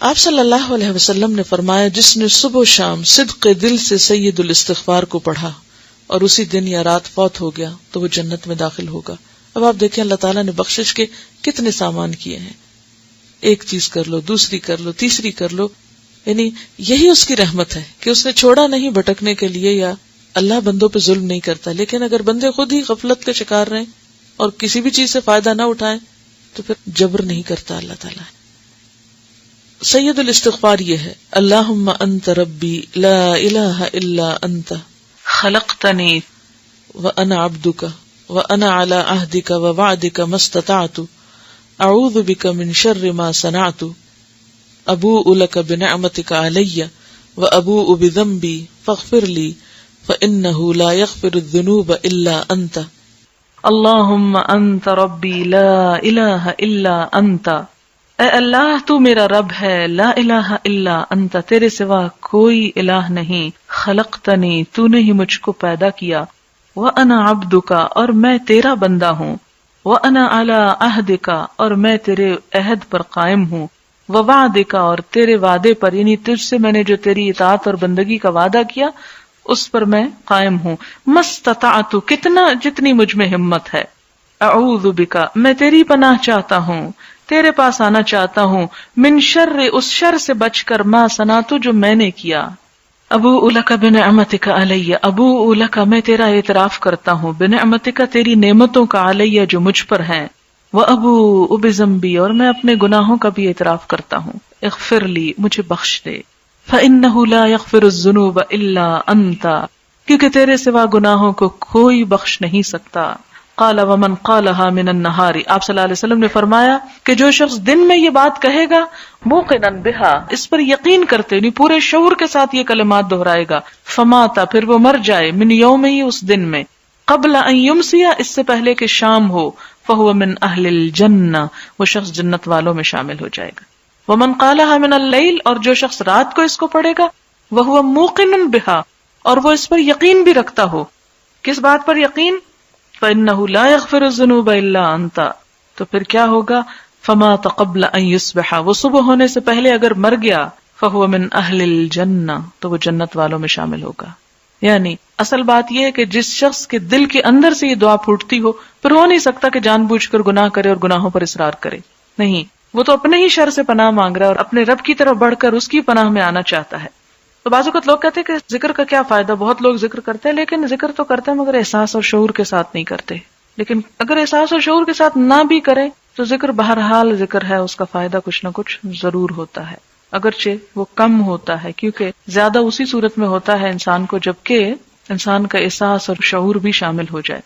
آپ صلی اللہ علیہ وسلم نے فرمایا جس نے صبح و شام صدق دل سے سید الاستغفار کو پڑھا اور اسی دن یا رات فوت ہو گیا تو وہ جنت میں داخل ہوگا. اب آپ دیکھیں اللہ تعالیٰ نے بخشش کے کتنے سامان کیے ہیں. ایک چیز کر لو، دوسری کر لو، تیسری کر لو. یعنی یہی اس کی رحمت ہے کہ اس نے چھوڑا نہیں بھٹکنے کے لیے، یا اللہ بندوں پہ ظلم نہیں کرتا. لیکن اگر بندے خود ہی غفلت کے شکار رہیں اور کسی بھی چیز سے فائدہ نہ اٹھائیں تو پھر جبر نہیں کرتا اللہ تعالیٰ. سید الاستغفار یہ ہے: اللہم انت ربی لا الہ الا انت خلقتنی وانا عبدک وانا علی عہدک ووعدک ما استطعت اعوذ بک من شر ما صنعت ابوء لک بنعمتک علی وابوء بذنبی فاغفر لی فانہ لا یغفر الذنوب الا انت. اللہم انت ربی لا الہ الا انت، اے اللہ تو میرا رب ہے، لا الہ الا انت تیرے سوا کوئی الہ نہیں، خلقتنی تو نے ہی مجھ کو پیدا کیا، وانا عبدک اور میں تیرا بندہ ہوں، وانا علی عہدک اور میں تیرے عہد پر قائم ہوں، ووعدک اور تیرے وعدے پر، یعنی تجھ سے میں نے جو تیری اطاعت اور بندگی کا وعدہ کیا اس پر میں قائم ہوں، مستطعت کتنا جتنی مجھ میں ہمت ہے، اعوذ بک میں تیری پناہ چاہتا ہوں، تیرے پاس آنا چاہتا ہوں، من شر اس شر سے بچ کر، ما صنعت جو میں نے کیا، ابوء لک بنعمتک علی ابوء لک میں تیرا اعتراف کرتا ہوں، بنعمتک تیری نعمتوں کا، علی جو مجھ پر ہیں، وابوء بذنبی اور میں اپنے گناہوں کا بھی اعتراف کرتا ہوں، اغفر لی مجھے بخش دے، فانہ لا یغفر الذنوب الا انت کیونکہ تیرے سوا گناہوں کو کوئی بخش نہیں سکتا. قال ومن قالها من النہار آپ صلی اللہ علیہ وسلم نے فرمایا کہ جو شخص دن میں یہ بات کہے گا، موقنا بہا اس پر یقین کرتے، یعنی پورے شعور کے ساتھ یہ کلمات دہرائے گا، فماتا پھر وہ مر جائے، من یوم ہی اس دن میں، قبل ان یمسی اس سے پہلے کہ شام ہو، فہو من اہل الجنہ وہ شخص جنت والوں میں شامل ہو جائے گا. ومن قالها من اللیل اور جو شخص رات کو اس کو پڑھے گا، وہو موقن بہا اور وہ اس پر یقین بھی رکھتا ہو. کس بات پر یقین؟ فَإِنَّهُ لَا يَغْفِرُ الذُّنُوبَ إِلَّا أَنْتَ تو پھر کیا ہوگا؟ فَمَاتَ قَبْلَ أَنْ يُصْبِحَ وہ صبح ہونے سے پہلے اگر مر گیا، فَهُوَ مِنْ أَهْلِ الْجَنَّةِ تو وہ جنت والوں میں شامل ہوگا. یعنی اصل بات یہ ہے کہ جس شخص کے دل کے اندر سے یہ دعا پھوٹتی ہو، پھر ہو نہیں سکتا کہ جان بوجھ کر گناہ کرے اور گناہوں پر اصرار کرے. نہیں، وہ تو اپنے ہی شر سے پناہ مانگ رہا ہے اور اپنے رب کی طرف بڑھ کر اس کی پناہ میں آنا چاہتا ہے. تو بعض اوقات لوگ کہتے ہیں کہ ذکر کا کیا فائدہ، بہت لوگ ذکر کرتے ہیں، لیکن ذکر تو کرتے ہیں مگر احساس اور شعور کے ساتھ نہیں کرتے. لیکن اگر احساس اور شعور کے ساتھ نہ بھی کریں تو ذکر بہرحال ذکر ہے، اس کا فائدہ کچھ نہ کچھ ضرور ہوتا ہے، اگرچہ وہ کم ہوتا ہے، کیونکہ زیادہ اسی صورت میں ہوتا ہے انسان کو جبکہ انسان کا احساس اور شعور بھی شامل ہو جائے.